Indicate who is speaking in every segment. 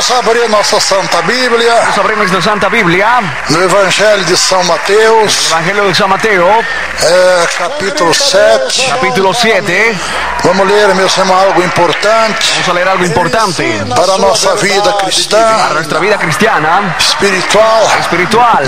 Speaker 1: Vamos abrir nossa Santa Bíblia.
Speaker 2: Vamos abrir nuestra Santa Biblia.
Speaker 1: No Evangelho de São Mateus.
Speaker 2: Evangelio de San Mateo.
Speaker 1: Capítulo 7.
Speaker 2: Capítulo 7.
Speaker 1: Vamos ler, meus irmãos, algo importante.
Speaker 2: Vamos a leer algo importante.
Speaker 1: Para a nossa vida cristã.
Speaker 2: Para nuestra vida cristiana.
Speaker 1: Espiritual.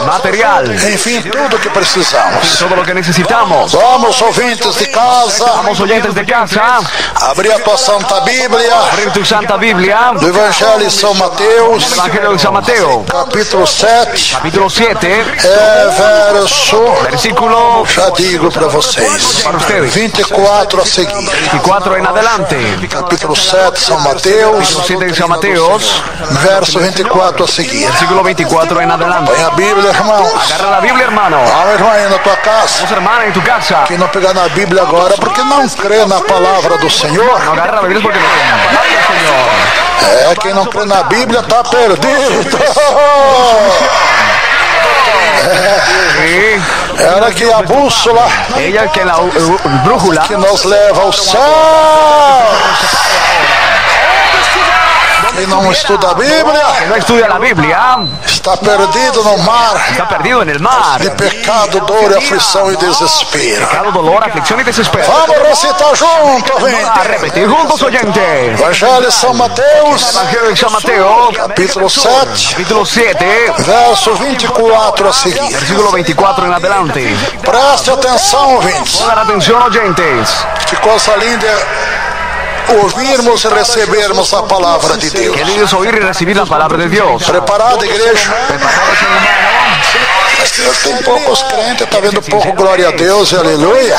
Speaker 1: Material. Enfim, tudo o que precisamos.
Speaker 2: Todo lo que necesitamos.
Speaker 1: Vamos, ouvintes de casa.
Speaker 2: Vamos, oyentes de casa.
Speaker 1: Abrir a tua Santa Bíblia.
Speaker 2: Abrir tu Santa Biblia.
Speaker 1: Do Evangelho de São Mateus.
Speaker 2: Evangelio de San Mateo.
Speaker 1: Capítulo 7.
Speaker 2: Capítulo 7.
Speaker 1: Versículo. Já digo para vocês.
Speaker 2: Para ustedes.
Speaker 1: 24 a seguir.
Speaker 2: 24 en adelante.
Speaker 1: Capítulo 7, São Mateus.
Speaker 2: Capítulo 7 de San Mateos.
Speaker 1: Verso 24 a seguir.
Speaker 2: Versículo 24 en adelante.
Speaker 1: Põe a Bíblia, irmãos.
Speaker 2: Agarra la Biblia, hermano.
Speaker 1: Vamos, irmão, aí na tua casa.
Speaker 2: Vamos, hermana, en tu casa.
Speaker 1: Quem não pegar na Bíblia agora, porque não crê na palavra do Senhor.
Speaker 2: No agarra la Biblia porque no cree en la palabra del Señor.
Speaker 1: Quem não crê na Bíblia está perdido. Era que a bússola.
Speaker 2: Ella que la brújula
Speaker 1: que nos leva ao céu. Quem não estuda a Bíblia,
Speaker 2: que no estudia la Biblia,
Speaker 1: está perdido no mar.
Speaker 2: Está perdido en el mar.
Speaker 1: De pecado, dor, aflição e desespero.
Speaker 2: Pecado, dolor, aflicción y desespero.
Speaker 1: Vamos recitar junto,
Speaker 2: Vamos a repetir juntos, oyentes.
Speaker 1: Evangelho de São Mateus.
Speaker 2: Evangelio de San Mateo.
Speaker 1: Capítulo 7.
Speaker 2: Capítulo 7.
Speaker 1: Verso 24 a seguir.
Speaker 2: Versículo 24 en adelante.
Speaker 1: Preste atenção, ouvintes.
Speaker 2: Pongan atención, oyentes.
Speaker 1: Que coisa linda ouvirmos e recebermos a palavra de Deus.
Speaker 2: Qué lindo es oír y recibir la palabra de Dios.
Speaker 1: Preparado, igreja?
Speaker 2: Preparado, ser humano.
Speaker 1: Tem poucos crentes, está vendo pouco glória a Deus e aleluia.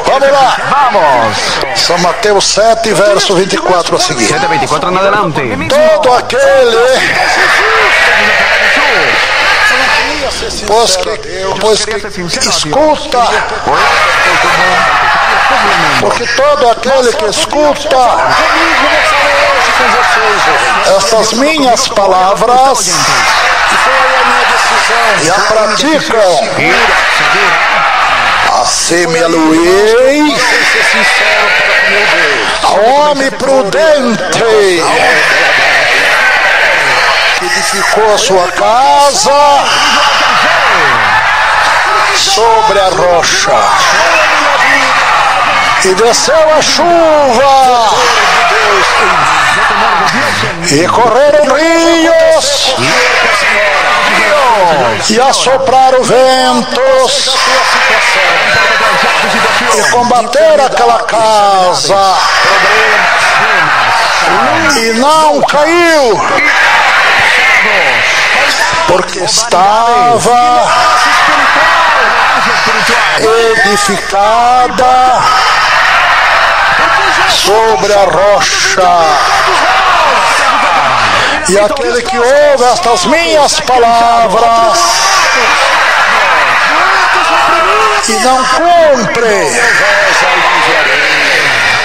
Speaker 1: Vamos lá.
Speaker 2: Vamos.
Speaker 1: São Mateus 7, verso 24 a seguir.
Speaker 2: 7, 24 en adelante.
Speaker 1: Todo aquele pois que escuta, porque todo aquele que escuta essas minhas palavras e a praticam, assemelhei ao homem prudente que edificou a sua casa sobre a rocha, e desceu a chuva, e correram rios, e assopraram ventos, e combateram aquela casa, e não caiu, porque estava edificada sobre a rocha. E aquele que ouve estas minhas palavras e não cumpre,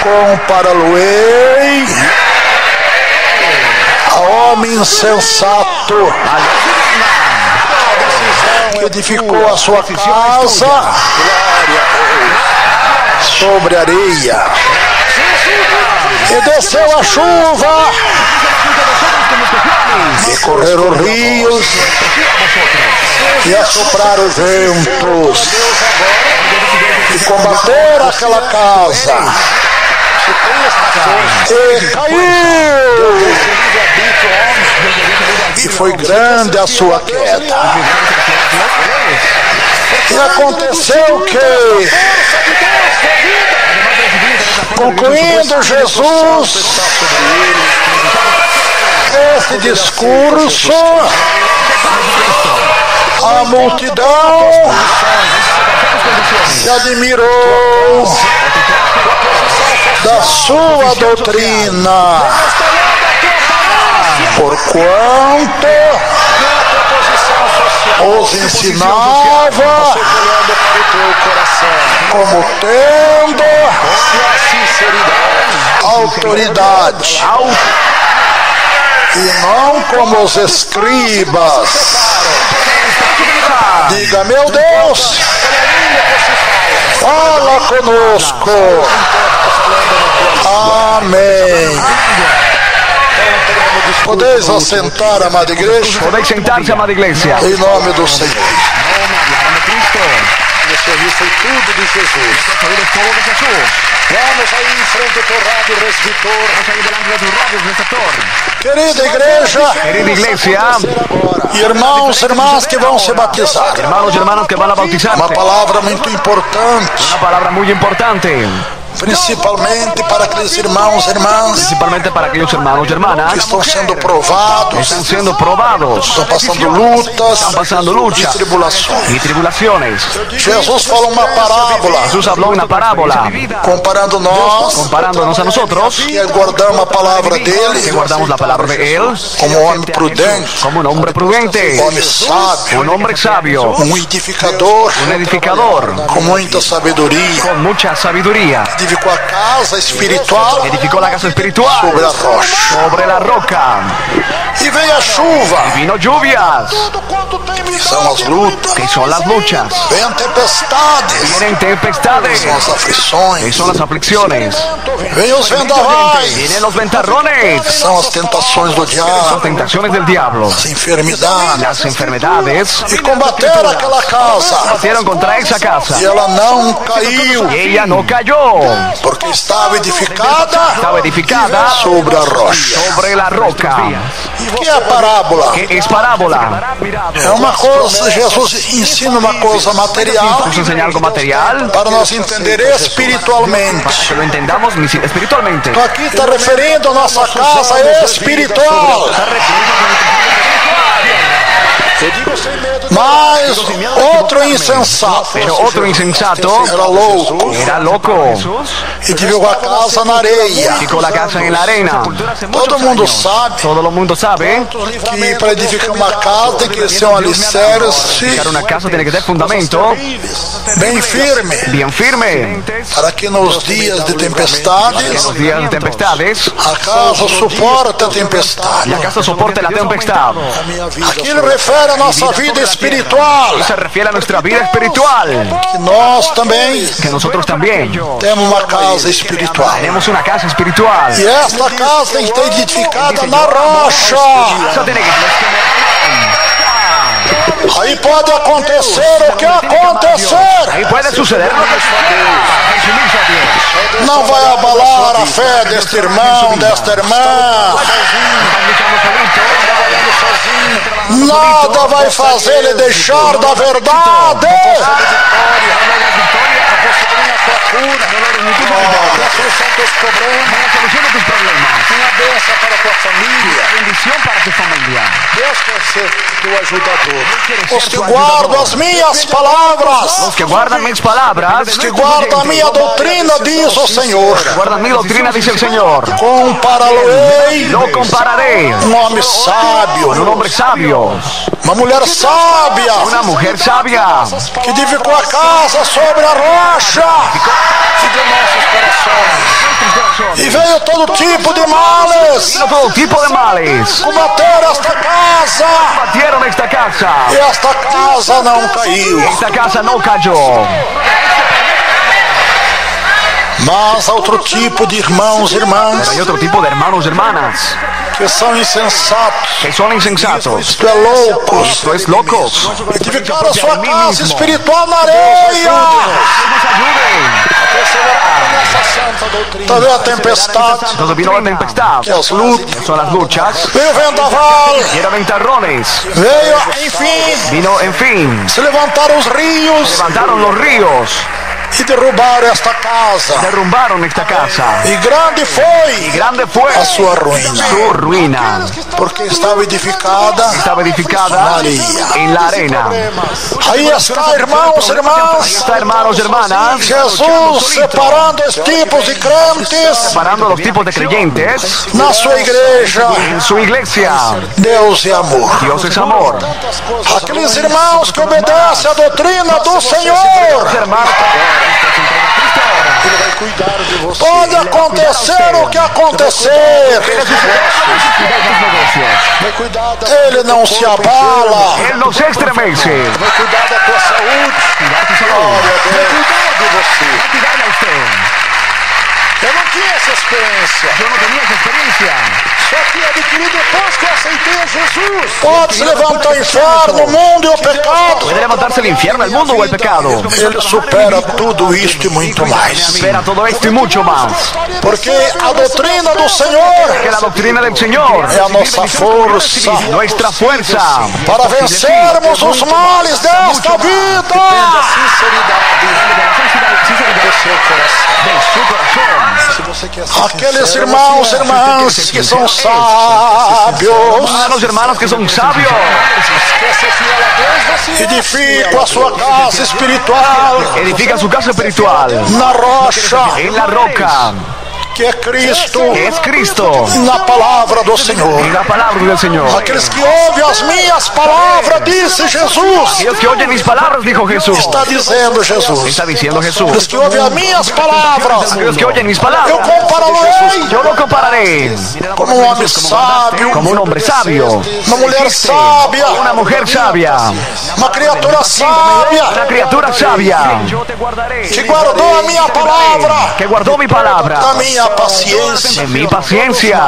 Speaker 1: compará-lo-ei a homem insensato que edificou a sua casa sobre areia, e desceu a chuva, e correram rios, e assopraram ventos, e combateram aquela casa, e caiu, e foi grande a sua queda. E aconteceu que, concluindo Jesus esse discurso, a multidão se admirou da sua doutrina, porquanto os ensinava como tendo autoridade, e não como os escribas. Diga, meu Deus, Fala conosco. Amém. Podeis assentar, amada igreja?
Speaker 2: Podéis sentarse, amada iglesia.
Speaker 1: Em nome do Senhor. Você viu, foi tudo de Jesus. Vamos aí em frente ao teu rádio receptor. Querida igreja,
Speaker 2: Querida iglesia,
Speaker 1: irmãos e irmãs que vão se batizar.
Speaker 2: hermanos y hermanas que van a bautizarse.
Speaker 1: Uma palavra muito importante,
Speaker 2: Una palabra muy importante,
Speaker 1: principalmente para aqueles irmãos e irmãs
Speaker 2: principalmente para aquellos hermanos y
Speaker 1: que
Speaker 2: hermanas
Speaker 1: estão sendo
Speaker 2: que
Speaker 1: provados,
Speaker 2: están siendo probados,
Speaker 1: estão passando lutas
Speaker 2: están pasando
Speaker 1: e
Speaker 2: luchas
Speaker 1: tribulações.
Speaker 2: y tribulaciones.
Speaker 1: Jesus falou uma parábola,
Speaker 2: Jesús habló una parábola
Speaker 1: comparando nós
Speaker 2: comparándonos a nosotros,
Speaker 1: que guardamos a palavra
Speaker 2: que
Speaker 1: dele
Speaker 2: guardamos la palabra de Él
Speaker 1: como homem prudente,
Speaker 2: como un hombre prudente,
Speaker 1: homem sábio,
Speaker 2: un hombre sabio,
Speaker 1: edificador
Speaker 2: un edificador
Speaker 1: com muita sabedoria.
Speaker 2: con mucha sabiduría.
Speaker 1: Edificou a casa espiritual
Speaker 2: Edificó la casa espiritual
Speaker 1: sobre a rocha.
Speaker 2: sobre la roca.
Speaker 1: E veio a chuva,
Speaker 2: Vino lluvias,
Speaker 1: que são as lutas.
Speaker 2: que son las luchas.
Speaker 1: Vem tempestades,
Speaker 2: Vienen tempestades,
Speaker 1: são as
Speaker 2: que
Speaker 1: aflições.
Speaker 2: son las aflicciones.
Speaker 1: Vem os vendavais,
Speaker 2: Vienen los ventarrones,
Speaker 1: são as tentações do
Speaker 2: son
Speaker 1: diabo,
Speaker 2: tentaciones del diablo.
Speaker 1: as enfermidades.
Speaker 2: Las enfermedades
Speaker 1: E combater aquela casa,
Speaker 2: hicieron contra esa casa
Speaker 1: e ela não caiu,
Speaker 2: y ella no cayó,
Speaker 1: porque estava edificada
Speaker 2: estaba edificada
Speaker 1: sobre a rocha.
Speaker 2: sobre la roca.
Speaker 1: O que é a parábola?
Speaker 2: ¿Qué es parábola?
Speaker 1: É uma coisa, Jesus ensina uma coisa material
Speaker 2: Nos enseña algo material
Speaker 1: para nós entender espiritualmente.
Speaker 2: que lo entendamos espiritualmente.
Speaker 1: Então aqui está referindo a nossa casa espiritual. Mas outro insensato
Speaker 2: Pero otro insensato
Speaker 1: era louco
Speaker 2: era loco,
Speaker 1: e divulgou a casa na areia.
Speaker 2: edificó la casa en la arena.
Speaker 1: Todo mundo sabe
Speaker 2: Todo el mundo sabe
Speaker 1: que para edificar uma casa tem que ser um alicerce
Speaker 2: que una casa tiene que tener fundamento
Speaker 1: bem firme,
Speaker 2: bien firme.
Speaker 1: para que nos dias de
Speaker 2: En
Speaker 1: tempestades
Speaker 2: los días de tempestades,
Speaker 1: a casa suporte a tempestade.
Speaker 2: la casa soporte la tempestad.
Speaker 1: Aqui ele refere a nossa vida espiritual,
Speaker 2: Se refiere a nuestra vida espiritual,
Speaker 1: que nós também
Speaker 2: que nosotros también
Speaker 1: temos uma casa espiritual.
Speaker 2: tenemos una casa espiritual.
Speaker 1: E esta casa tem que estar edificada na rocha.
Speaker 2: Eso tiene que
Speaker 1: Aí pode acontecer o que acontecer.
Speaker 2: ahí puede suceder lo que resumirse a Dios.
Speaker 1: Não vai abalar a fé deste irmão, desta irmã. Nada vai fazer ele deixar da verdade. A solução dos teus problemas,
Speaker 2: La solución de tus problemas,
Speaker 1: uma bênção para a tua família.
Speaker 2: bendición para tu familia.
Speaker 1: Deus quer ser teu ajudador. Os que guardam as minhas palavras,
Speaker 2: Los que guardan mis palabras,
Speaker 1: os que guardam a minha doutrina, diz o Senhor.
Speaker 2: guardan mi doctrina, dice el Señor.
Speaker 1: Compará-lo-ei
Speaker 2: Lo compararé
Speaker 1: um homem sábio,
Speaker 2: con un hombre sabio,
Speaker 1: uma mulher sábia,
Speaker 2: una mujer sabia,
Speaker 1: que edificou a casa sobre a rocha e de nossos corações. E veio todo tipo de males
Speaker 2: vino todo tipo de males,
Speaker 1: combater esta casa,
Speaker 2: batieron esta casa,
Speaker 1: e esta casa não caiu.
Speaker 2: esta casa no cayó.
Speaker 1: Mas há outro tipo de irmãos e irmãs
Speaker 2: Hay otro tipo de hermanos y hermanas
Speaker 1: que são insensatos,
Speaker 2: que son insensatos,
Speaker 1: isto é, loucos,
Speaker 2: esto es locos.
Speaker 1: edificaram a sua casa espiritual na areia.
Speaker 2: Nos ayuden.
Speaker 1: Talvez a tempestade,
Speaker 2: Entonces vino la tempestad,
Speaker 1: que as lutas,
Speaker 2: son las luchas,
Speaker 1: veio o vendaval,
Speaker 2: y eran ventarrones,
Speaker 1: veio, enfim,
Speaker 2: vino, en fin,
Speaker 1: se levantaram os rios
Speaker 2: levantaron los ríos,
Speaker 1: e derrubaram esta casa.
Speaker 2: derrumbaron esta casa,
Speaker 1: E grande
Speaker 2: y
Speaker 1: foi
Speaker 2: grande fue
Speaker 1: a sua ruína,
Speaker 2: su ruina,
Speaker 1: porque estava edificada
Speaker 2: estaba edificada en la arena.
Speaker 1: Aí está, irmãos e
Speaker 2: Ahí
Speaker 1: irmãs,
Speaker 2: está, hermanos y hermanas,
Speaker 1: Jesus separando os tipos de crentes
Speaker 2: separando los tipos de creyentes
Speaker 1: na sua igreja.
Speaker 2: en su iglesia.
Speaker 1: Deus é amor.
Speaker 2: Dios es amor.
Speaker 1: Aqueles irmãos que obedecem à doutrina do Senhor,
Speaker 2: Hermanos,
Speaker 1: Ele vai cuidar de você. Pode acontecer o que acontecer.
Speaker 2: tus negocios.
Speaker 1: Ele não se abala.
Speaker 2: Él no se estremece.
Speaker 1: Vai cuidar da tua saúde.
Speaker 2: Cuidar tu salud.
Speaker 1: Glória a Deus. Vai cuidar de você.
Speaker 2: Va a cuidarle a usted.
Speaker 1: Eu não tinha essa experiência.
Speaker 2: Yo no tenía esa experiencia.
Speaker 1: Só que adquiri depois que eu aceitei a Jesus. Pode levantar o inferno, o mundo e o pecado.
Speaker 2: Puede levantarse el infierno, el mundo o el pecado.
Speaker 1: Ele supera tudo isto e muito mais.
Speaker 2: Espera todo esto y mucho más.
Speaker 1: Porque a doutrina do Senhor
Speaker 2: Que la doctrina del Señor
Speaker 1: é a nossa força
Speaker 2: nuestra fuerza
Speaker 1: para vencermos os males desta vida.
Speaker 2: de su corazón.
Speaker 1: Aqueles irmãos e irmãs que são sábios,
Speaker 2: Hermanos y hermanas que son sabios,
Speaker 1: edificam a sua casa espiritual
Speaker 2: edifica su casa espiritual
Speaker 1: na rocha,
Speaker 2: en la roca,
Speaker 1: que é Cristo,
Speaker 2: que es Cristo,
Speaker 1: na palavra do Senhor.
Speaker 2: en la palabra del Señor.
Speaker 1: Aqueles que ouvem as minhas palavras, disse Jesus.
Speaker 2: Aquellos que oyen mis palabras, dijo Jesús.
Speaker 1: Está dizendo Jesus.
Speaker 2: Está diciendo Jesús.
Speaker 1: Aqueles que ouvem as minhas palavras,
Speaker 2: Aquellos que oyen mis
Speaker 1: eu
Speaker 2: palabras,
Speaker 1: compararei
Speaker 2: yo lo compararé
Speaker 1: como um homem sábio,
Speaker 2: como un hombre sabio,
Speaker 1: uma mulher sábia,
Speaker 2: una mujer sabia,
Speaker 1: uma criatura sábia,
Speaker 2: una criatura sabia,
Speaker 1: que guardou a minha palavra,
Speaker 2: que guardó mi palabra
Speaker 1: da minha paciência.
Speaker 2: en mi paciencia.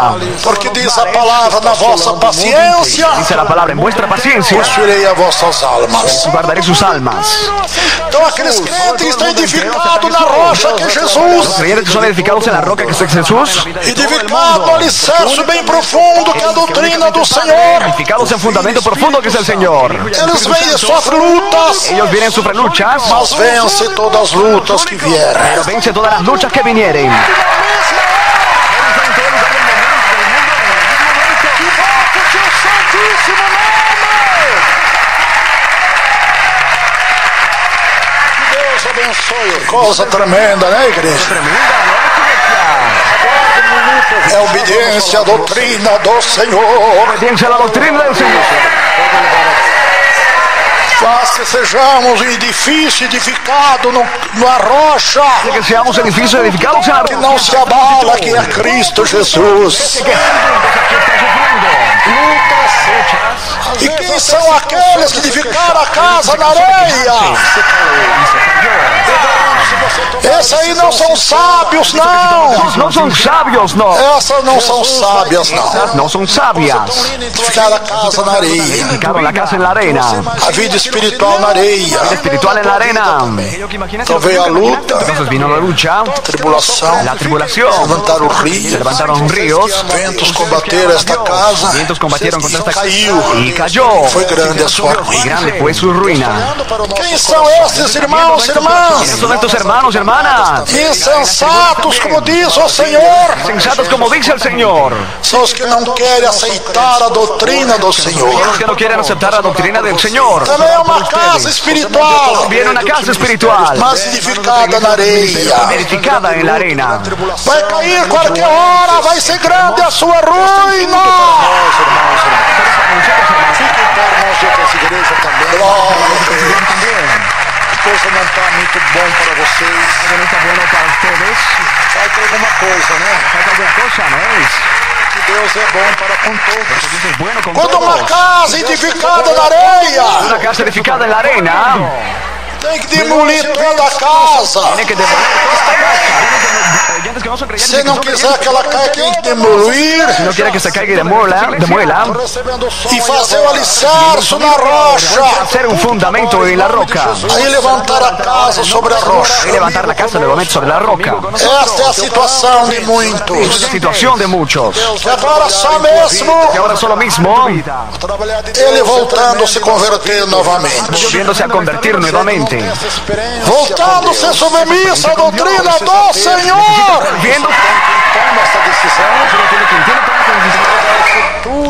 Speaker 1: Porque diz a palavra, na vossa paciência,
Speaker 2: Dice la palabra, en vuestra paciencia
Speaker 1: possuirei as vossas almas.
Speaker 2: guardaré sus almas.
Speaker 1: Então aqueles crentes estão edificados na rocha que é Jesus,
Speaker 2: Los creyentes que son edificados en la roca que es Jesús,
Speaker 1: edificados no alicerce bem profundo que é a doutrina do Senhor.
Speaker 2: edificados en fundamento profundo que es el Señor.
Speaker 1: Eles vêm e sofrem lutas,
Speaker 2: Ellos vienen, sufren luchas,
Speaker 1: mas vence todas as lutas que vierem.
Speaker 2: pero vence todas las luchas que vinieren.
Speaker 1: Deus abençoe. Coisa tremenda, né, igreja? É obediência à doutrina do Senhor.
Speaker 2: Obediencia a la doctrina del Señor.
Speaker 1: Faz que sejamos um edifício edificado na rocha,
Speaker 2: Que seamos edificios edificados en la
Speaker 1: que
Speaker 2: roca.
Speaker 1: não se abala, que é Cristo Jesus. E quem são aqueles que edificaram a casa na areia? Esses aí não são sábios, não.
Speaker 2: No son sabios, no.
Speaker 1: Essas não são sábias, não.
Speaker 2: No son sabias.
Speaker 1: Edificaram a casa na areia,
Speaker 2: Edificaron la casa en la arena,
Speaker 1: a vida espiritual na areia.
Speaker 2: espiritual en la arena.
Speaker 1: Então veio a luta,
Speaker 2: Entonces vino la lucha,
Speaker 1: a tribulação,
Speaker 2: la tribulación,
Speaker 1: levantaram o
Speaker 2: se
Speaker 1: rio,
Speaker 2: levantaron ríos,
Speaker 1: ventos combateram esta casa,
Speaker 2: vientos combatieron contra esta casa
Speaker 1: caiu.
Speaker 2: y cayó.
Speaker 1: Foi grande a sua
Speaker 2: Y
Speaker 1: ruína.
Speaker 2: grande fue su ruina.
Speaker 1: Quem são esses irmãos e irmãs?
Speaker 2: Son estos hermanos y hermanas,
Speaker 1: Insensatos, como diz o Senhor.
Speaker 2: sensatos como dice el Señor,
Speaker 1: São os que não querem aceitar a doutrina do Senhor.
Speaker 2: los que no quieren aceptar la doctrina del Señor.
Speaker 1: Também é uma casa espiritual,
Speaker 2: Viene una casa espiritual,
Speaker 1: mas edificada na areia.
Speaker 2: edificada en la arena.
Speaker 1: Vai cair qualquer hora, vai ser grande a sua ruína. Fiquem para irmãos de outras igrejas também. A coisa não está muito bom para vocês.
Speaker 2: No está bueno para ustedes.
Speaker 1: Falta alguma coisa, né?
Speaker 2: Falta alguna cosa, ¿no es?
Speaker 1: Que Deus é bom para com todos.
Speaker 2: Dios es bueno con
Speaker 1: Quando uma
Speaker 2: todos.
Speaker 1: casa edificada na areia,
Speaker 2: Una casa edificada en la arena
Speaker 1: tem que demolir toda a casa.
Speaker 2: tiene que demoler toda esta casa. Oyentes que no son creyentes,
Speaker 1: Se não
Speaker 2: que son
Speaker 1: quiser que ela caia, tem que demolir
Speaker 2: Si no quiere que se caiga y demuela,
Speaker 1: e fazer o alicerce na rocha.
Speaker 2: hacer un fundamento en la roca
Speaker 1: Aí levantar a casa sobre a rocha.
Speaker 2: y levantar la casa nuevamente sobre la roca.
Speaker 1: Esta é a situação de muitos.
Speaker 2: Es la situación de muchos.
Speaker 1: Que agora só mesmo
Speaker 2: Y ahora solo mismo,
Speaker 1: ele voltando a se converter novamente.
Speaker 2: viéndose a convertir nuevamente,
Speaker 1: Voltando-se a submissa à doutrina do Senhor.
Speaker 2: viendo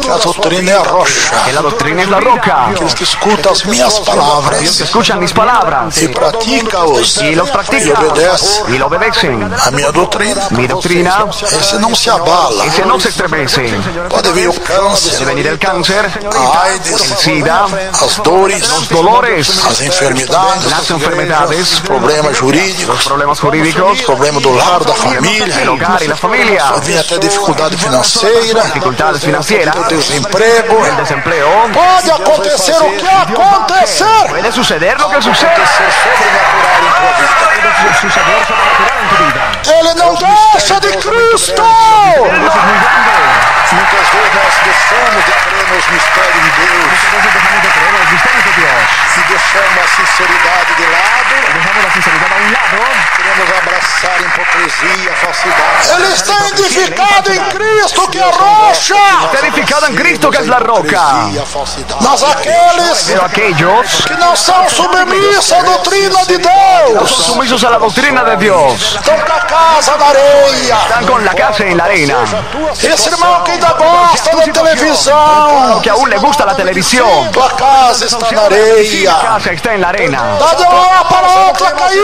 Speaker 1: Que a doutrina é a rocha.
Speaker 2: que la doctrina es la roca.
Speaker 1: Aqueles que escutam as minhas
Speaker 2: Los
Speaker 1: palavras
Speaker 2: que escuchan mis palabras
Speaker 1: e pratica-os
Speaker 2: y los
Speaker 1: e
Speaker 2: practican
Speaker 1: obedece
Speaker 2: y lo obedecen.
Speaker 1: a minha doutrina.
Speaker 2: Mi doctrina,
Speaker 1: Esse não se abala.
Speaker 2: ese no se estremece.
Speaker 1: Pode vir o
Speaker 2: De
Speaker 1: câncer,
Speaker 2: venir el cáncer,
Speaker 1: a AIDS,
Speaker 2: el SIDA,
Speaker 1: as dores,
Speaker 2: los dolores,
Speaker 1: as enfermidades,
Speaker 2: las enfermedades,
Speaker 1: problemas jurídicos,
Speaker 2: problemas jurídicos,
Speaker 1: problema do lar, da família.
Speaker 2: el hogar y la familia,
Speaker 1: Pode vir até dificuldade financeira.
Speaker 2: dificultades financieras.
Speaker 1: Eu tenho desemprego.
Speaker 2: el desempleo.
Speaker 1: Pode acontecer o que acontecer.
Speaker 2: Puede suceder lo que sucede.
Speaker 1: Acontecer sobrenatural em tua vida.
Speaker 2: Puede suceder sobrenatural en tu vida.
Speaker 1: Ele não deixa de Cristo.
Speaker 2: Él no es muy grande.
Speaker 1: Muitas vezes nós deixamos de crer nos mistérios de Deus
Speaker 2: Entonces dejamos de creer en los misterios de Dios.
Speaker 1: e deixamos a sinceridade de lado.
Speaker 2: Dejamos la sinceridad a un lado.
Speaker 1: Queremos abraçar a hipocrisia, a falsidade. Ele está edificado em Cristo, que é a rocha.
Speaker 2: Está edificado en Cristo, que es la roca.
Speaker 1: Mas aqueles
Speaker 2: Pero aquellos
Speaker 1: que não são submissos à doutrina de
Speaker 2: no
Speaker 1: Deus
Speaker 2: son sumisos a la doctrina de Dios,
Speaker 1: estão com a casa na areia.
Speaker 2: están con la casa en la arena.
Speaker 1: Esse irmão que ainda gosta da televisão,
Speaker 2: Que aún le gusta la televisión.
Speaker 1: tua casa está na areia.
Speaker 2: La casa está en la arena.
Speaker 1: Dá de uma hora para outra cair.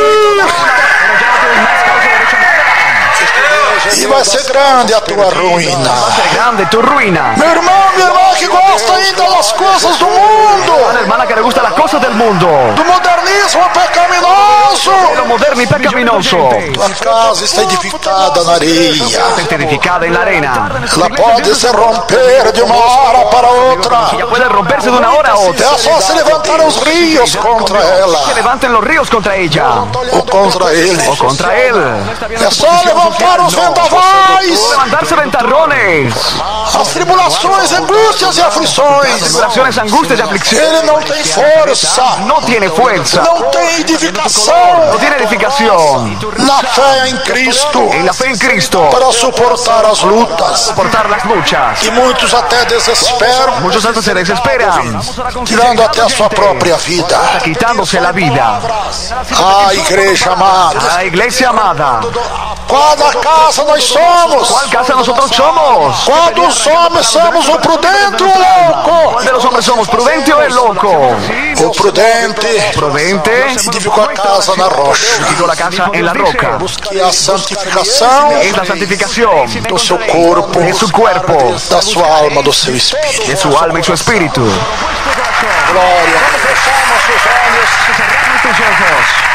Speaker 1: E vai ser grande a tua ruína.
Speaker 2: Grande tu ruina.
Speaker 1: Meu irmão, minha irmã que gosta ainda das coisas do mundo,
Speaker 2: Una hermana que le gusta las cosas del mundo.
Speaker 1: do modernismo pecaminoso.
Speaker 2: Lo moderno y pecaminoso.
Speaker 1: Tua casa está edificada na areia.
Speaker 2: Está edificada en la arena.
Speaker 1: Ela pode se romper de uma hora para outra.
Speaker 2: Ella puede romperse de una hora a otra.
Speaker 1: É só se levantar os rios contra
Speaker 2: Se
Speaker 1: ela
Speaker 2: levanten los ríos contra ella
Speaker 1: ou contra ele.
Speaker 2: o contra él.
Speaker 1: É só levantar os vendavais,
Speaker 2: Levantarse ventarrones.
Speaker 1: as tribulações, angústias e aflições.
Speaker 2: Tribulaciones, angustias y aflicción.
Speaker 1: Ele não tem força,
Speaker 2: No tiene fuerza.
Speaker 1: não tem edificação
Speaker 2: No tiene edificación.
Speaker 1: na fé em Cristo
Speaker 2: En la fe en Cristo.
Speaker 1: para suportar as lutas.
Speaker 2: Soportar las luchas.
Speaker 1: E muitos até desesperam,
Speaker 2: Muchos hasta se desesperan.
Speaker 1: tirando até a sua própria vida.
Speaker 2: Quitándose la vida.
Speaker 1: Ah, igreja amada,
Speaker 2: La iglesia amada.
Speaker 1: cada casa nós somos.
Speaker 2: ¿Cuál casa nosotros somos?
Speaker 1: Qual dos homens somos o prudente ou o louco?
Speaker 2: ¿Cuál de los hombres somos? ¿Prudente o el loco?
Speaker 1: O prudente
Speaker 2: Prudente.
Speaker 1: edificou a casa na rocha,
Speaker 2: Edificó la casa en la roca.
Speaker 1: que é a santificação
Speaker 2: Es la santificación
Speaker 1: do seu corpo,
Speaker 2: de su cuerpo,
Speaker 1: da sua alma, do seu espírito.
Speaker 2: de su alma y su espíritu.
Speaker 1: Glória. Vamos fechar nossos olhos,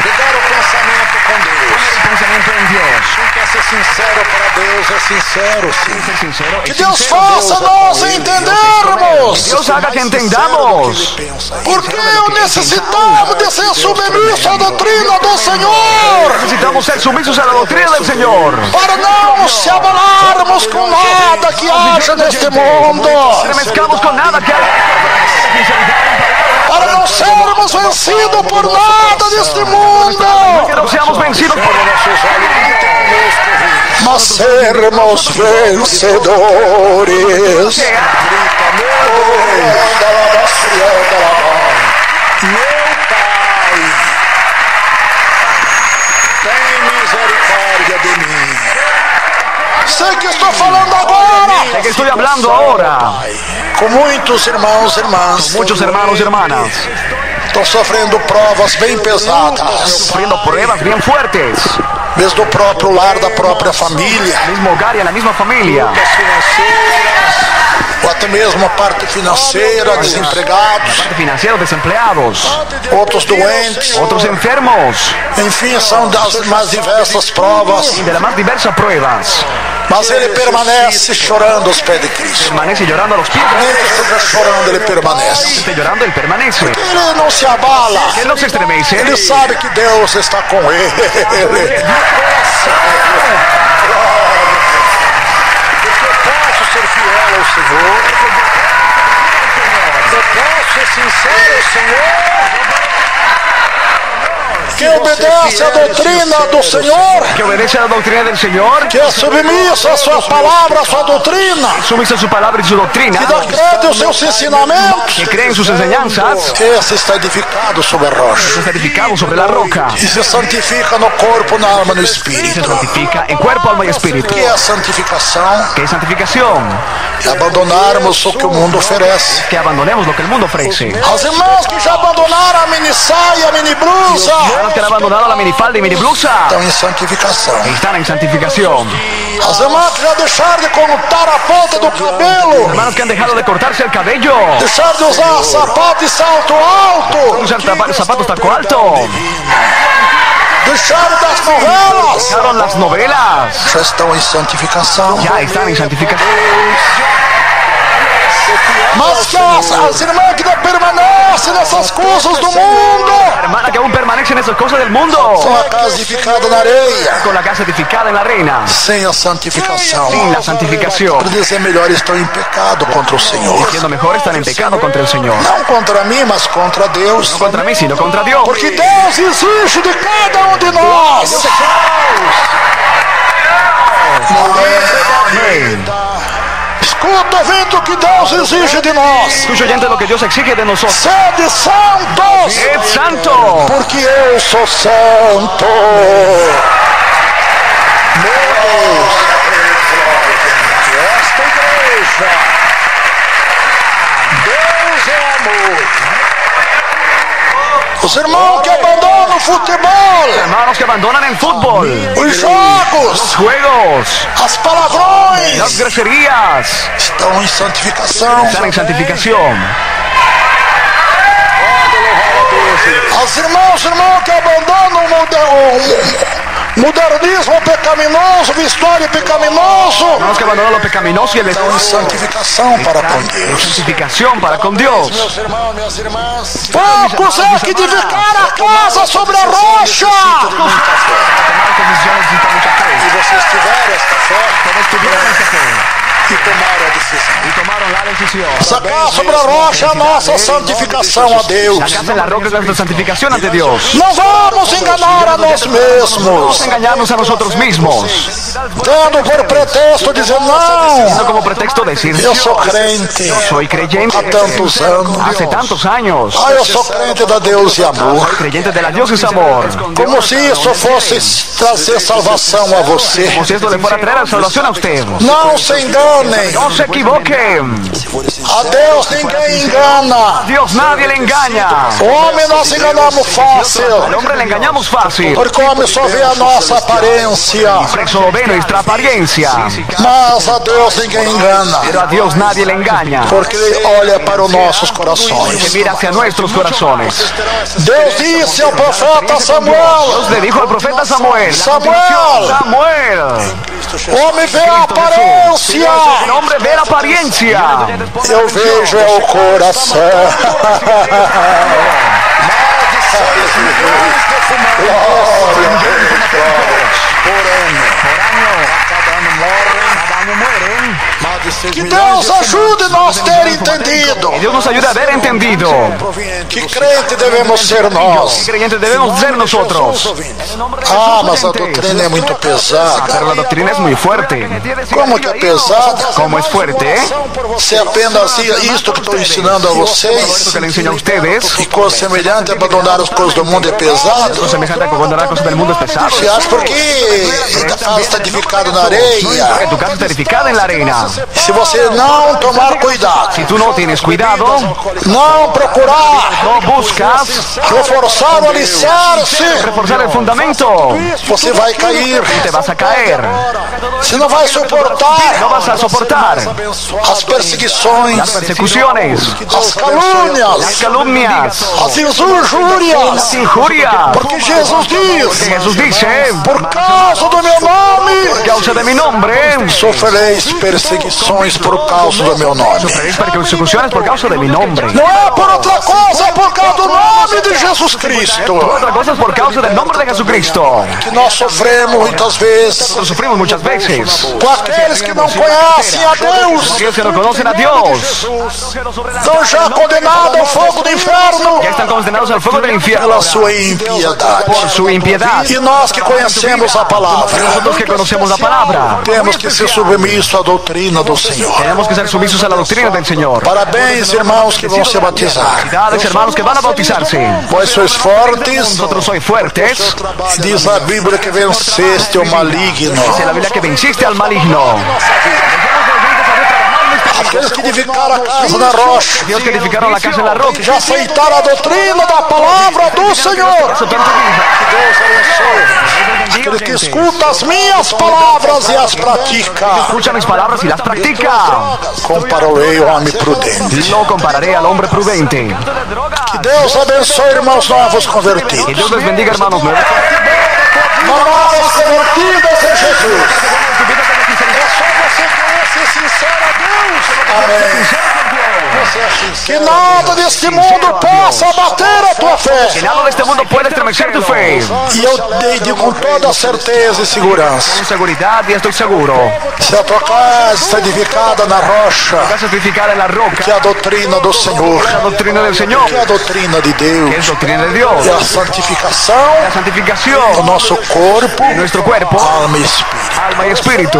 Speaker 1: ligar o pensamento com Deus.
Speaker 2: El pensamiento en Dios.
Speaker 1: Quem quer ser sincero para Deus é sincero, sim.
Speaker 2: Ser sincero.
Speaker 1: Que Deus faça nós entendermos.
Speaker 2: Dios haga que entendamos.
Speaker 1: Porque necessitamos de ser submissos à doutrina do Senhor,
Speaker 2: Necesitamos ser sumisos a la doctrina del Señor.
Speaker 1: para não se abalarmos com nada que haja neste mundo,
Speaker 2: No le mezclamos con nada que haga.
Speaker 1: para não sermos vencidos por nada deste mundo,
Speaker 2: Que no seamos vencidos por
Speaker 1: mas sermos vencedores. Meu Pai, tem misericórdia de mim. Sei que estou falando agora
Speaker 2: ¿De qué estoy hablando ahora?
Speaker 1: com muitos irmãos e irmãs.
Speaker 2: Muchos hermanos y hermanas
Speaker 1: Estão sofrendo provas bem pesadas,
Speaker 2: sufriendo pruebas bien fuertes.
Speaker 1: desde o próprio lar da própria família,
Speaker 2: Mismo hogar y en la misma familia.
Speaker 1: das financeiras, ou até mesmo a parte financeira, desempregados,
Speaker 2: Financieros desempleados.
Speaker 1: outros doentes.
Speaker 2: Otros enfermos.
Speaker 1: Enfim, são das mais diversas provas,
Speaker 2: De las más diversas pruebas.
Speaker 1: mas ele permanece chorando aos pés de Cristo.
Speaker 2: Permanece llorando a los pies.
Speaker 1: Nem que esteja chorando, ele permanece.
Speaker 2: Esté llorando, él permanece.
Speaker 1: Ele não se abala,
Speaker 2: Él no se estremece.
Speaker 1: ele sabe que Deus está com ele. Porque eu posso ser fiel ao Senhor, eu posso ser sincero ao Senhor. Quem obedece à doutrina do Senhor,
Speaker 2: Que obedece a la doctrina del Señor.
Speaker 1: que é submisso à sua palavra, à sua doutrina,
Speaker 2: Sumiso a su palabra y su doctrina.
Speaker 1: que dá crédito aos seus ensinamentos,
Speaker 2: Que cree en sus enseñanzas.
Speaker 1: esse está edificado sobre a rocha
Speaker 2: Es edificado sobre la roca.
Speaker 1: e se santifica no corpo, na alma e no
Speaker 2: Se
Speaker 1: espírito.
Speaker 2: santifica en cuerpo, alma y espíritu.
Speaker 1: Que é a santificação?
Speaker 2: Que es santificación.
Speaker 1: É abandonarmos o que o mundo oferece.
Speaker 2: Que abandonemos lo que el mundo ofrece.
Speaker 1: As irmãs que já abandonaram a mini saia, a mini blusa,
Speaker 2: Los que han abandonado la minifalda y miniblusa
Speaker 1: estão em santificação.
Speaker 2: están en santificación.
Speaker 1: As irmãs que já deixaram de cortar a ponta do cabelo,
Speaker 2: Hermanos que han dejado de cortarse el cabello.
Speaker 1: deixaram de usar sapato e salto alto,
Speaker 2: Usan zapatos taco alto.
Speaker 1: deixaram das novelas,
Speaker 2: Dejaron las novelas.
Speaker 1: já estão em santificação.
Speaker 2: Ya están en santificación.
Speaker 1: Se que as irmãs que não permanecem nessas coisas do mundo.
Speaker 2: Hermana que aún permanece en esas cosas del mundo.
Speaker 1: Com a casa edificada na areia.
Speaker 2: Con la casa edificada en la arena.
Speaker 1: Sem a santificação.
Speaker 2: Sin la santificación.
Speaker 1: Para dizer melhor, estão em pecado contra o Senhor.
Speaker 2: Siendo mejor, están en pecado contra el Señor.
Speaker 1: Não contra mim, mas contra Deus.
Speaker 2: No contra mí, sino contra Dios.
Speaker 1: Porque Deus exige de cada um de nós.
Speaker 2: Amén.
Speaker 1: Escuta, ouvindo o que Deus exige de nós.
Speaker 2: Escucha, oyente, lo que Dios exige de nosotros.
Speaker 1: Sede santos.
Speaker 2: ¡Sed santo!
Speaker 1: Porque eu sou santo. Deus. Esta igreja. Deus é amor. Os irmãos que abandonam o futebol,
Speaker 2: Hermanos que abandonan el fútbol,
Speaker 1: os jogos,
Speaker 2: los juegos,
Speaker 1: as palavrões,
Speaker 2: las groserías,
Speaker 1: estão em santificação.
Speaker 2: están en santificación.
Speaker 1: Os irmãos que abandonam o modernismo pecaminoso, o vestuário pecaminoso,
Speaker 2: Hermanos que abandonan lo pecaminoso y el
Speaker 1: estão em santificação para com Deus.
Speaker 2: santificación para con Dios.
Speaker 1: Meus irmãos, minhas irmãs, poucos é que edificaram a casa sobre a rocha. E vocês tiveram esta fé e tomaram a decisão.
Speaker 2: Y tomaron la decisión.
Speaker 1: Essa casa sobre a rocha é a nossa santificação a Deus.
Speaker 2: La casa en la roca es nuestra santificación ante Dios.
Speaker 1: Não vamos enganar a nós mesmos,
Speaker 2: Vamos a engañarnos a nosotros mismos,
Speaker 1: dando por pretexto dizer não,
Speaker 2: no como pretexto decir,
Speaker 1: eu sou crente
Speaker 2: soy creyente
Speaker 1: há tantos anos.
Speaker 2: hace tantos años,
Speaker 1: Eu sou crente da Deus e amor.
Speaker 2: creyente de la Dios es amor,
Speaker 1: Como se isso fosse trazer salvação a você.
Speaker 2: como si esto le fuera a traer la salvación a usted.
Speaker 1: Não se enganem.
Speaker 2: No se equivoquen,
Speaker 1: A Deus ninguém engana.
Speaker 2: Dios nadie le engaña.
Speaker 1: O homem nós enganamos fácil,
Speaker 2: Al hombre le engañamos fácil,
Speaker 1: porque o homem só vê a nossa aparência.
Speaker 2: por eso lo ve nuestra apariencia,
Speaker 1: Mas a Deus ninguém engana,
Speaker 2: pero a Dios nadie le engaña,
Speaker 1: porque Ele olha para os nossos
Speaker 2: que
Speaker 1: corações.
Speaker 2: mira hacia nuestros corazones.
Speaker 1: Deus disse ao profeta Samuel:
Speaker 2: Dios le dijo al profeta Samuel,
Speaker 1: Samuel,
Speaker 2: Samuel,
Speaker 1: o homem vê a aparência,
Speaker 2: el hombre ve la apariencia,
Speaker 1: eu vejo é o coração. Que Deus ajude nós a ter entendido.
Speaker 2: que Dios nos ayude a haber entendido
Speaker 1: Que crente devemos ser
Speaker 2: qué
Speaker 1: nós.
Speaker 2: creyentes debemos ser nosotros.
Speaker 1: Mas a doutrina é muito pesada.
Speaker 2: Pero la doctrina es muy fuerte.
Speaker 1: Como que é pesada?
Speaker 2: ¿Cómo es fuerte?
Speaker 1: Se apenas isto que estou ensinando a
Speaker 2: Esto
Speaker 1: vocês,
Speaker 2: que le enseño a ustedes,
Speaker 1: e coisa semelhante, abandonar as coisas do mundo é pesado.
Speaker 2: lo semejante a abandonar cosas del mundo es pesado.
Speaker 1: Você acha porque a casa está edificada na areia?
Speaker 2: Que tu casa está edificada en la arena.
Speaker 1: Se você não tomar cuidado,
Speaker 2: Si tú no tienes cuidado,
Speaker 1: não procurar
Speaker 2: no buscas
Speaker 1: reforçar o alicerce,
Speaker 2: reforzar el fundamento,
Speaker 1: você vai cair.
Speaker 2: te vas a caer.
Speaker 1: Você não vai
Speaker 2: No
Speaker 1: suportar
Speaker 2: vas a soportar
Speaker 1: as perseguições,
Speaker 2: las persecuciones,
Speaker 1: as calúnias,
Speaker 2: las calumnias,
Speaker 1: as injúrias.
Speaker 2: las injurias.
Speaker 1: Porque Jesus
Speaker 2: Que
Speaker 1: diz:
Speaker 2: Jesús dice,
Speaker 1: por causa do meu nome,
Speaker 2: por causa de mi nombre,
Speaker 1: sofrereis perseguições por causa do meu nome.
Speaker 2: sufriréis persecuciones por causa de mi nombre.
Speaker 1: Não é por outra coisa, é por causa do nome de Jesus Cristo.
Speaker 2: Otra cosa es por causa del nombre de Jesucristo.
Speaker 1: Que nós sofremos muitas vezes
Speaker 2: Lo sufrimos muchas veces.
Speaker 1: com aqueles que não conhecem a Deus.
Speaker 2: Aquellos que no conocen a Dios
Speaker 1: Estão já condenados ao fogo do inferno
Speaker 2: ya están condenados al fuego del infierno
Speaker 1: pela sua impiedade.
Speaker 2: por su impiedad.
Speaker 1: E nós que conhecemos a palavra,
Speaker 2: Nosotros que conocemos la palabra,
Speaker 1: temos que ser submissos à doutrina do Senhor.
Speaker 2: tenemos que ser sumisos a la doctrina del Señor.
Speaker 1: Parabéns, irmãos que vão se batizar.
Speaker 2: Felicidades, hermanos que van a bautizarse.
Speaker 1: Pois sois fortes,
Speaker 2: Nosotros sois fuertes.
Speaker 1: diz a Bíblia que venceste o maligno.
Speaker 2: Dice la Biblia que venciste al maligno.
Speaker 1: Aqueles que edificaram a casa na rocha,
Speaker 2: Dios que edificaron la casa en la roca.
Speaker 1: já aceitaram a doutrina da palavra do Senhor.
Speaker 2: Eso tanto que-
Speaker 1: Deus abençoe. Aquele que escuta as minhas palavras e as pratica,
Speaker 2: Escucha mis palabras y las practica.
Speaker 1: compararei o homem prudente.
Speaker 2: Lo compararé al hombre prudente.
Speaker 1: Que Deus abençoe, irmãos novos
Speaker 2: Que
Speaker 1: convertidos.
Speaker 2: Dios les bendiga, hermanos nuevos.
Speaker 1: Novos convertidos em Jesus. É só você querer ser sincero a Deus. Amém. Você é sincero. Que nada deste mundo possa abater a tua fé.
Speaker 2: Que nada de este mundo puede estremecer tu fe.
Speaker 1: E eu digo com toda certeza e segurança.
Speaker 2: Con seguridad y estoy seguro.
Speaker 1: Se a tua casa está edificada na rocha,
Speaker 2: Está certificada en la roca.
Speaker 1: que é a doutrina do Senhor,
Speaker 2: La doctrina del Señor.
Speaker 1: que é a doutrina de
Speaker 2: Que
Speaker 1: Deus,
Speaker 2: es doctrina de Dios.
Speaker 1: e a santificação
Speaker 2: La
Speaker 1: do
Speaker 2: santificación
Speaker 1: nosso corpo,
Speaker 2: de nuestro cuerpo,
Speaker 1: alma e espírito.
Speaker 2: alma y espíritu.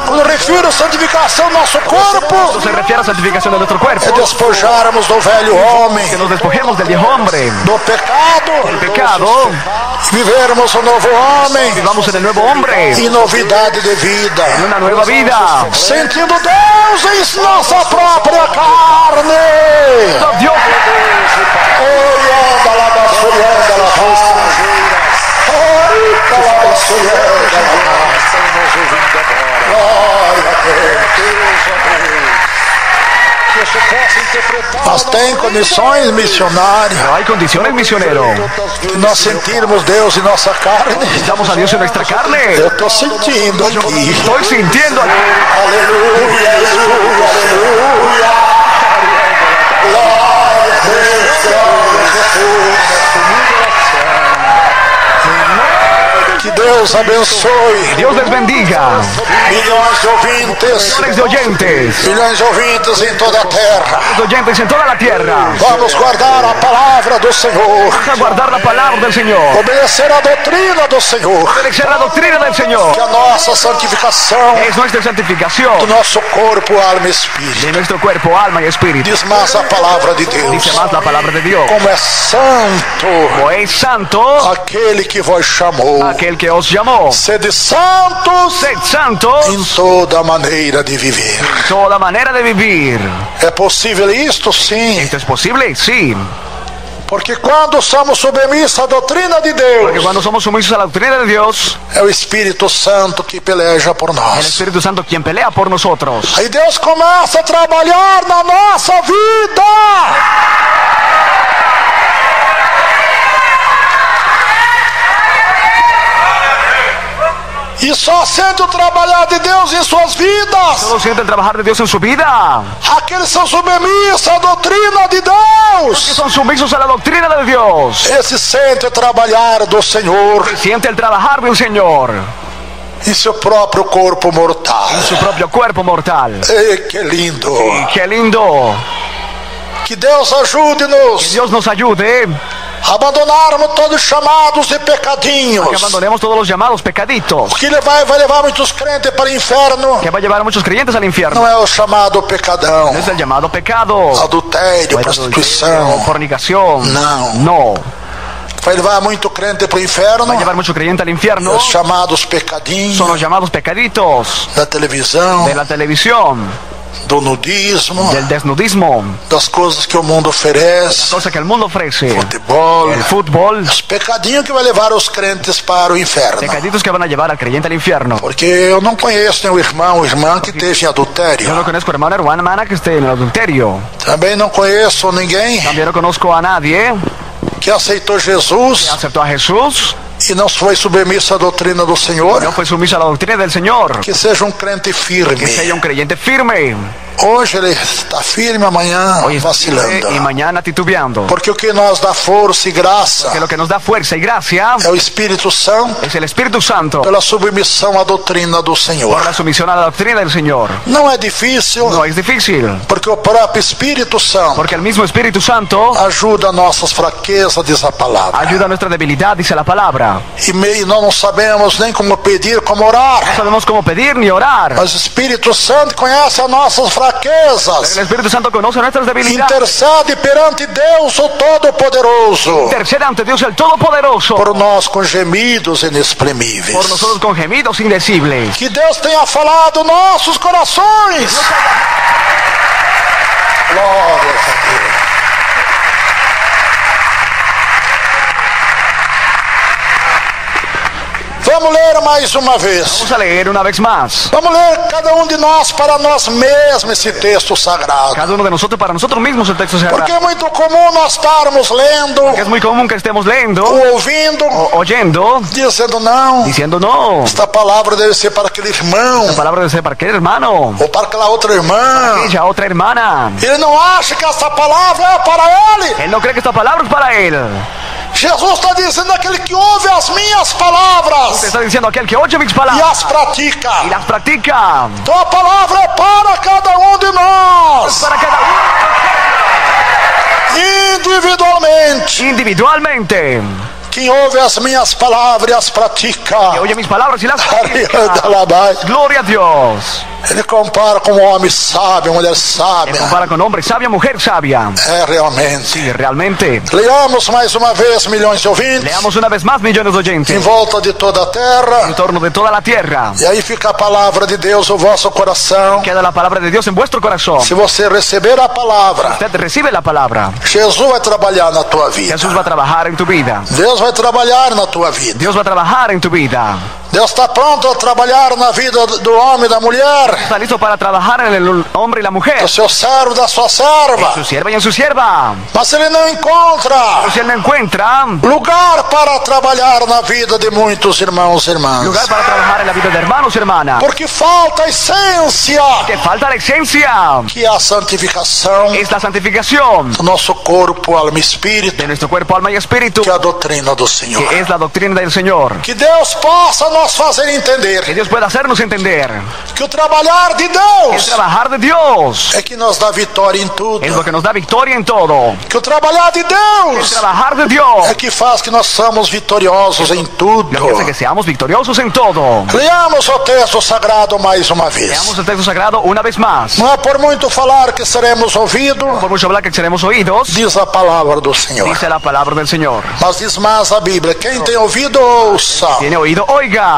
Speaker 1: Quando eu refiro a santificação do nosso corpo,
Speaker 2: Esto se refiere a santificación de nuestro cuerpo.
Speaker 1: é despojarmos do velho homem,
Speaker 2: Que nos despojemos del viejo hombre,
Speaker 1: do pecado,
Speaker 2: pecado,
Speaker 1: vivermos o novo homem
Speaker 2: vivamos en el nuevo hombre,
Speaker 1: em novidade de vida,
Speaker 2: en una nueva vida.
Speaker 1: sentindo Deus em nossa própria carne.
Speaker 2: Dios,
Speaker 1: Oi, anda lá, basurianda lá, Orita lá, basurianda lá. Glória a Deus. Mas tem condições, missionário,
Speaker 2: no hay condiciones, misionero.
Speaker 1: de nós sentirmos Deus em nossa carne.
Speaker 2: Necesitamos a Dios en nuestra carne.
Speaker 1: Eu estou sentindo aqui.
Speaker 2: Estoy sintiendo aquí.
Speaker 1: Aleluia, aleluia, aleluia. Glória a Deus. Que Deus abençoe.
Speaker 2: Dios les bendiga.
Speaker 1: Milhões de ouvintes.
Speaker 2: Millones de oyentes.
Speaker 1: Milhões de ouvintes em toda a terra.
Speaker 2: De oyentes en toda la tierra.
Speaker 1: Vamos guardar a palavra do Senhor.
Speaker 2: Vamos a guardar la palabra del Señor.
Speaker 1: Obedecer a doutrina do Senhor.
Speaker 2: Obedecer la doctrina del Señor.
Speaker 1: Que a nossa santificação
Speaker 2: Es nuestra
Speaker 1: do
Speaker 2: santificación
Speaker 1: nosso corpo, alma e espírito.
Speaker 2: de nuestro cuerpo, alma y espíritu.
Speaker 1: Diz mais a palavra de Deus.
Speaker 2: Dice más la palabra de Dios.
Speaker 1: Como é santo
Speaker 2: Como es santo
Speaker 1: aquele que vos chamou.
Speaker 2: aquel que os llamó.
Speaker 1: Sede santos
Speaker 2: Sed santos
Speaker 1: em toda maneira de viver.
Speaker 2: toda manera de vivir.
Speaker 1: É possível isto? Sim.
Speaker 2: ¿Esto es posible? Sí.
Speaker 1: Porque quando somos submissos à doutrina de
Speaker 2: Porque
Speaker 1: Deus,
Speaker 2: cuando somos sumisos a la doctrina de Dios,
Speaker 1: é o Espírito Santo que peleja por
Speaker 2: el
Speaker 1: nós.
Speaker 2: Espíritu Santo quien pelea por nosotros.
Speaker 1: Aí Deus começa a trabalhar na nossa vida. E só sendo o trabalhar de Deus em suas vidas,
Speaker 2: Solo siente el trabajar de Dios en su vida.
Speaker 1: aqueles são submissos à doutrina de Deus.
Speaker 2: Son sumisos a la doctrina de Dios.
Speaker 1: Esse sente o trabalhar do Senhor
Speaker 2: Siente el trabajar del Señor
Speaker 1: em seu próprio corpo mortal.
Speaker 2: en su propio cuerpo mortal.
Speaker 1: Ei, que lindo!
Speaker 2: Qué lindo.
Speaker 1: Que Deus ajude-nos
Speaker 2: Dios nos ayude
Speaker 1: a abandonarmos todos os chamados de
Speaker 2: que
Speaker 1: pecadinhos.
Speaker 2: abandonemos todos los llamados pecaditos.
Speaker 1: Que vai levar muitos crentes para o inferno.
Speaker 2: Que va a llevar a muchos creyentes al infierno.
Speaker 1: Não é o chamado pecadão,
Speaker 2: No es el llamado pecado.
Speaker 1: adultério, prostituição.
Speaker 2: Fornicación.
Speaker 1: Não.
Speaker 2: No.
Speaker 1: Vai levar muito crente para o inferno.
Speaker 2: Va a llevar mucho creyente al infierno.
Speaker 1: Os chamados pecadinhos
Speaker 2: Son los llamados pecaditos
Speaker 1: da televisão,
Speaker 2: de la televisión,
Speaker 1: do nudismo,
Speaker 2: del desnudismo,
Speaker 1: das coisas que o mundo oferece,
Speaker 2: cosa que el mundo ofrece,
Speaker 1: futebol,
Speaker 2: el fútbol,
Speaker 1: os pecadinhos que vai levar os crentes para o inferno.
Speaker 2: pecaditos que van a llevar al creyente al infierno.
Speaker 1: Porque eu não conheço nenhum irmão ou irmã que esteja em
Speaker 2: Yo
Speaker 1: adultério.
Speaker 2: no conozco hermano o hermana que esté en el adulterio.
Speaker 1: Também não conheço ninguém
Speaker 2: También no conozco a nadie
Speaker 1: que aceitou Jesus
Speaker 2: que aceptó a Jesús
Speaker 1: e não foi submisso à doutrina do Senhor,
Speaker 2: no fue sumiso a la doctrina del Señor.
Speaker 1: que seja um crente firme.
Speaker 2: Que sea un creyente firme.
Speaker 1: Hoje ele está firme, amanhã
Speaker 2: Hoy
Speaker 1: vacilando.
Speaker 2: y mañana titubeando.
Speaker 1: Porque o que nos dá força e graça
Speaker 2: Que lo que nos da fuerza y gracia
Speaker 1: é o Espírito Santo
Speaker 2: es el Espíritu Santo
Speaker 1: pela submissão à doutrina do
Speaker 2: por
Speaker 1: Senhor.
Speaker 2: la sumisión a la doctrina del Señor.
Speaker 1: Não é difícil,
Speaker 2: No es difícil,
Speaker 1: porque o próprio Espírito Santo
Speaker 2: porque el mismo Espíritu Santo
Speaker 1: ajuda nossas fraquezas, diz a palavra.
Speaker 2: ayuda a nuestra debilidad, dice la palabra.
Speaker 1: E nós não sabemos nem como pedir, como orar.
Speaker 2: No sabemos cómo pedir ni orar.
Speaker 1: Mas o Espírito Santo conhece as nossas fraquezas.
Speaker 2: El Espíritu Santo conoce nuestras debilidades.
Speaker 1: Intercede perante Deus, o Todo-Poderoso,
Speaker 2: Intercede ante Dios el Todopoderoso
Speaker 1: por nós com gemidos inexprimíveis.
Speaker 2: por nosotros con gemidos indecibles.
Speaker 1: Que Deus tenha falado nossos corações. Glória a Deus. Vamos ler mais uma vez.
Speaker 2: Vamos a leer una vez más.
Speaker 1: Vamos ler cada um de nós para nós mesmos esse texto sagrado.
Speaker 2: Cada uno de nosotros para nosotros mismos el texto sagrado.
Speaker 1: Porque é muito comum nós estarmos lendo,
Speaker 2: Es muy común que estemos leyendo,
Speaker 1: ou ouvindo,
Speaker 2: oyendo,
Speaker 1: dizendo não.
Speaker 2: diciendo no.
Speaker 1: Esta palavra deve ser para aquele irmão,
Speaker 2: La palabra debe ser para aquel hermano,
Speaker 1: ou para aquela outra irmã.
Speaker 2: aquella otra hermana.
Speaker 1: Ele não acha que essa palavra é para ele.
Speaker 2: Él no cree que esta palabra es para él.
Speaker 1: Jesus está dizendo aquele que ouve as minhas
Speaker 2: Te
Speaker 1: palavras
Speaker 2: está diciendo aquel que oye mis
Speaker 1: e
Speaker 2: palabras
Speaker 1: as pratica.
Speaker 2: y las practica.
Speaker 1: Então a palavra é para cada um de nós,
Speaker 2: Para cada
Speaker 1: individualmente.
Speaker 2: uno individualmente.
Speaker 1: Quem ouve as minhas palavras e as pratica,
Speaker 2: Que oye mis palabras y las practica. Gloria a Dios.
Speaker 1: ele compara com um homem sábio, mulher sábia.
Speaker 2: Compara con hombre sabia, mujer sabia.
Speaker 1: É realmente.
Speaker 2: Sí, realmente.
Speaker 1: Leamos mais uma vez, milhões de ouvintes,
Speaker 2: Leamos una vez más, millones de
Speaker 1: em
Speaker 2: oyentes,
Speaker 1: volta de toda a terra.
Speaker 2: en torno de toda la tierra.
Speaker 1: E aí fica a palavra de Deus no vosso coração.
Speaker 2: Queda la palabra de Dios en vuestro corazón.
Speaker 1: Se você receber a palavra,
Speaker 2: Usted recibe la palabra.
Speaker 1: Jesus vai trabalhar na tua vida.
Speaker 2: Jesús va a trabajar en tu vida.
Speaker 1: Deus vai trabalhar na tua vida.
Speaker 2: Dios va a trabajar en tu vida.
Speaker 1: Deus está pronto a trabalhar na vida do homem e da mulher,
Speaker 2: Está listo para trabajar en el hombre y la mujer,
Speaker 1: do seu servo, da sua serva.
Speaker 2: su sierva y en su sierva.
Speaker 1: Mas ele não encontra
Speaker 2: Pero si él no encuentra
Speaker 1: lugar para trabalhar na vida de muitos irmãos e irmãs.
Speaker 2: lugar para trabajar en la vida de hermanos y hermanas,
Speaker 1: Porque falta a essência,
Speaker 2: que falta la esencia,
Speaker 1: que é a santificação
Speaker 2: es la santificación
Speaker 1: do nosso corpo, alma e espírito,
Speaker 2: de nuestro cuerpo, alma y espíritu,
Speaker 1: que é a doutrina do Senhor.
Speaker 2: que es la doctrina del Señor.
Speaker 1: Que Deus possa nos fazer
Speaker 2: Que
Speaker 1: entender
Speaker 2: Dios pueda hacernos entender
Speaker 1: que o trabalhar de
Speaker 2: que el
Speaker 1: Deus
Speaker 2: trabajar de Dios
Speaker 1: é que nos dá vitória em tudo.
Speaker 2: es lo que nos da victoria en todo.
Speaker 1: Que o trabalhar de
Speaker 2: El
Speaker 1: Deus
Speaker 2: trabajar de Dios
Speaker 1: é que faz que nós somos vitoriosos em tudo.
Speaker 2: lo que hace que seamos victoriosos en todo.
Speaker 1: Leamos o texto sagrado mais uma vez.
Speaker 2: Leamos el texto sagrado una vez más.
Speaker 1: Não é por muito falar que seremos ouvidos,
Speaker 2: Por mucho hablar que seremos oídos,
Speaker 1: diz a palavra do Senhor.
Speaker 2: dice la palabra del Señor.
Speaker 1: Mas diz mais a Bíblia: quem tem ouvido, ouça.
Speaker 2: Tiene oído, oiga.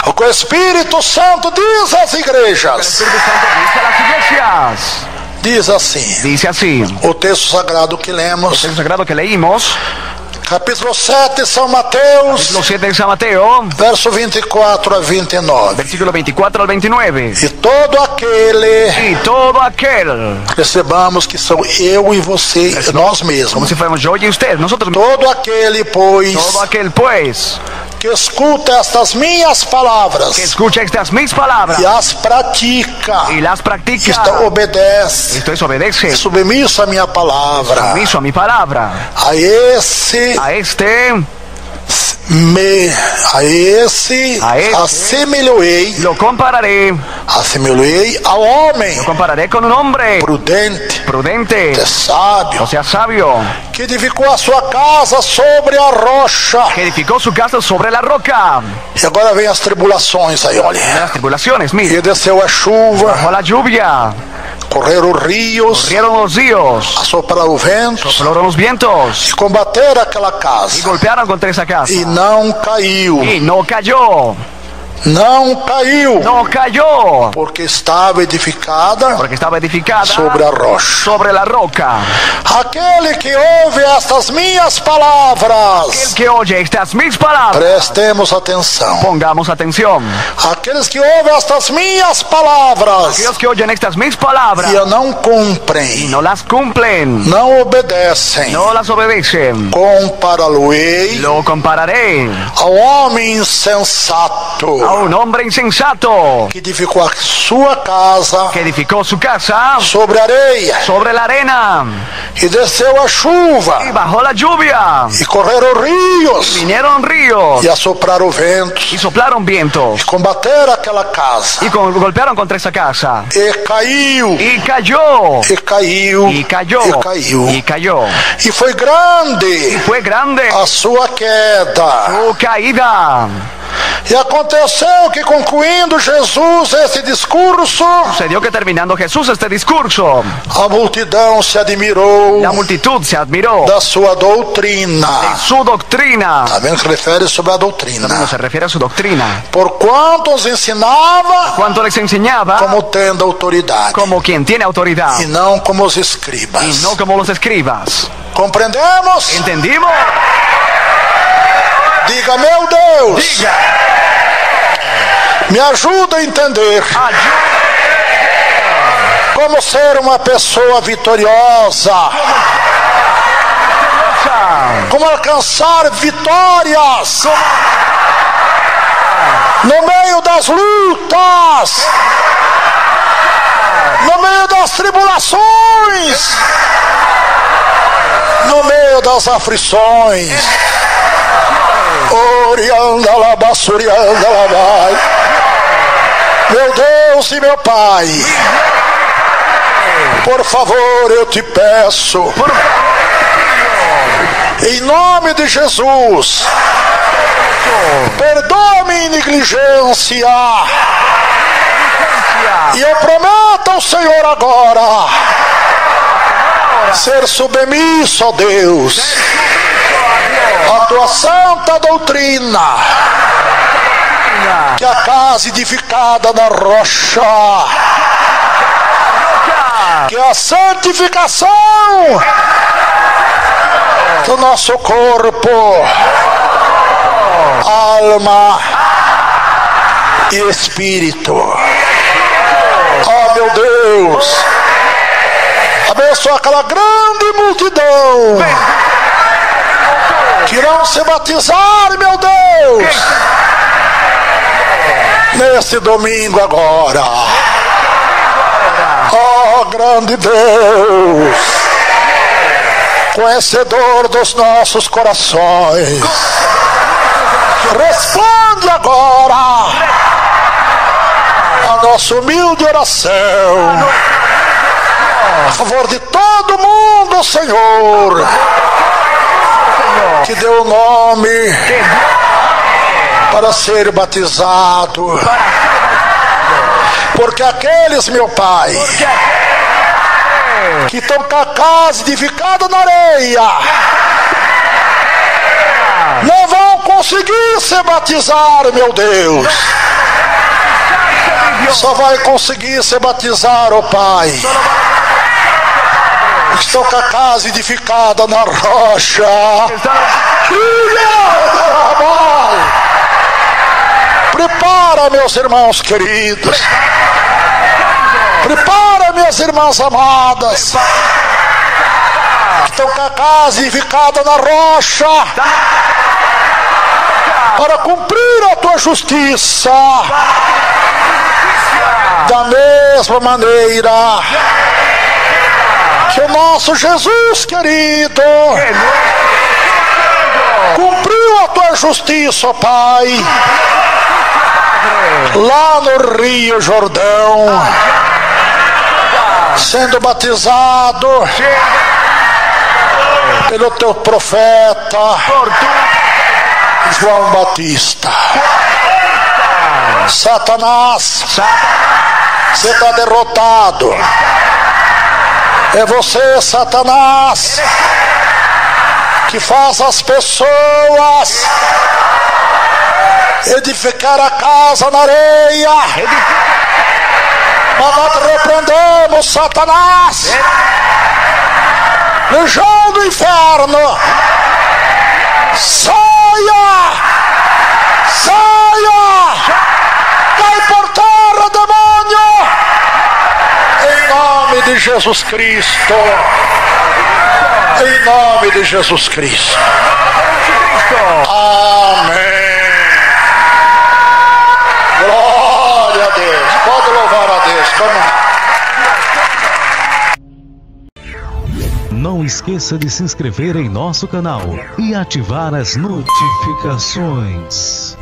Speaker 1: O que o Espírito Santo diz às
Speaker 2: El
Speaker 1: igrejas.
Speaker 2: Espíritu Santo dice a las iglesias.
Speaker 1: Diz assim,
Speaker 2: Dice así.
Speaker 1: o texto sagrado que lemos,
Speaker 2: El texto sagrado que leímos,
Speaker 1: capítulo 7, São Mateus,
Speaker 2: capítulo 7 de San Mateo,
Speaker 1: verso 24 a 29.
Speaker 2: versículo 24 al 29.
Speaker 1: E todo aquele,
Speaker 2: Y todo aquel,
Speaker 1: recebamos que são eu e você, nós
Speaker 2: como
Speaker 1: mesmos.
Speaker 2: si fuéramos yo y usted, nosotros,
Speaker 1: Todo aquele, pois,
Speaker 2: todo aquel pues,
Speaker 1: que escuta estas minhas
Speaker 2: que
Speaker 1: palavras
Speaker 2: escucha estas mis palabras
Speaker 1: e as pratica,
Speaker 2: y las practica,
Speaker 1: isto obedece,
Speaker 2: esto es obedece,
Speaker 1: submisso à minha palavra,
Speaker 2: sumiso a mi palabra,
Speaker 1: a esse
Speaker 2: a este
Speaker 1: a esse assemelhei
Speaker 2: lo compararé
Speaker 1: ao homem
Speaker 2: con un hombre
Speaker 1: prudente,
Speaker 2: o
Speaker 1: sábio,
Speaker 2: sea sabio,
Speaker 1: que edificou a sua casa sobre a rocha.
Speaker 2: que edificó su casa sobre la roca.
Speaker 1: E agora vem as tribulações aí,
Speaker 2: De
Speaker 1: olha.
Speaker 2: las tribulaciones,
Speaker 1: E
Speaker 2: mire,
Speaker 1: desceu a chuva,
Speaker 2: bajo la lluvia,
Speaker 1: correram os rios,
Speaker 2: corrieron los ríos,
Speaker 1: assopraram o vento,
Speaker 2: soplaron los vientos
Speaker 1: e combateram aquela
Speaker 2: y
Speaker 1: casa.
Speaker 2: golpearon contra esa casa
Speaker 1: E não caiu,
Speaker 2: y no cayó,
Speaker 1: não caiu,
Speaker 2: no cayó,
Speaker 1: porque estava edificada
Speaker 2: porque estaba edificada
Speaker 1: sobre a rocha.
Speaker 2: sobre la roca.
Speaker 1: Aquele que ouve estas minhas
Speaker 2: El
Speaker 1: palavras,
Speaker 2: que oye estas mis palabras,
Speaker 1: prestemos atenção.
Speaker 2: pongamos atención.
Speaker 1: Aqueles que ouvem estas minhas palavras
Speaker 2: Aquellos que oyen estas mis palabras
Speaker 1: e não
Speaker 2: y
Speaker 1: cumprem,
Speaker 2: no las cumplen,
Speaker 1: não obedecem,
Speaker 2: no las obedecen,
Speaker 1: compará-lo-ei
Speaker 2: lo compararé
Speaker 1: ao homem insensato
Speaker 2: a un hombre insensato
Speaker 1: que edificou a sua casa
Speaker 2: que edificó su casa
Speaker 1: sobre areia,
Speaker 2: sobre la arena
Speaker 1: e desceu a
Speaker 2: y
Speaker 1: chuva,
Speaker 2: bajó la lluvia,
Speaker 1: e correram rios,
Speaker 2: vinieron ríos
Speaker 1: e assopraram o vento,
Speaker 2: y soplaron vientos
Speaker 1: e combateram aquela casa,
Speaker 2: y golpearon contra esa casa
Speaker 1: e caiu,
Speaker 2: y cayó,
Speaker 1: e caiu,
Speaker 2: y cayó,
Speaker 1: e caiu,
Speaker 2: y cayó.
Speaker 1: e foi grande
Speaker 2: Fue grande
Speaker 1: a sua queda.
Speaker 2: su caída.
Speaker 1: E aconteceu que, concluindo Jesus esse discurso,
Speaker 2: Sucedió que terminando Jesús este discurso,
Speaker 1: a multidão se admirou
Speaker 2: la multitud se admiró
Speaker 1: da sua doutrina.
Speaker 2: su doctrina.
Speaker 1: Está vendo que refere sobre a
Speaker 2: No
Speaker 1: doutrina?
Speaker 2: se refiere a su doctrina.
Speaker 1: Porquanto os ensinava
Speaker 2: Cuanto les enseñaba
Speaker 1: como tendo autoridade,
Speaker 2: como quien tiene autoridad
Speaker 1: e não como os
Speaker 2: y
Speaker 1: escribas.
Speaker 2: no como los escribas.
Speaker 1: Compreendemos?
Speaker 2: ¿Entendimos?
Speaker 1: Diga, meu Deus,
Speaker 2: Diga,
Speaker 1: Me ajuda a entender como ser uma pessoa vitoriosa, como alcançar vitórias no meio das lutas, no meio das tribulações, no meio das aflições. Meu Deus e meu Pai, por favor, eu te peço, em nome de Jesus, perdoa minha negligência, e eu prometo ao Senhor agora ser submisso a Deus, a tua santa doutrina, que a casa edificada na rocha, que a santificação do nosso corpo, alma e espírito. Oh, meu Deus, abençoa aquela grande multidão que irão se batizar, meu Deus, neste domingo agora. Oh, grande Deus, conhecedor dos nossos corações, responde agora a nossa humilde oração a favor de todo mundo, Senhor, que deu o nome para ser batizado, porque aqueles, meu Pai, que estão com a casa edificada na areia, não vão conseguir se batizar, meu Deus. Só vai conseguir se batizar, ó Pai, estão com a casa edificada na rocha. Prepara, meus irmãos queridos, prepara, minhas irmãs amadas, que estão com a casa edificada na rocha, para cumprir a tua justiça, da mesma maneira que o nosso Jesus querido cumpriu a tua justiça, Pai, lá no Rio Jordão, sendo batizado pelo teu profeta João Batista. Satanás, você está derrotado. É você, Satanás, que faz as pessoas edificar a casa na areia. Mas nós repreendemos, Satanás, legião do inferno. Saia! Saia! Cai por terra, demônio! Em nome de Jesus Cristo. Em nome de Jesus Cristo. Amém. Glória a Deus. Pode louvar a Deus. Vamos.
Speaker 3: Não esqueça de se inscrever em nosso canal e ativar as notificações.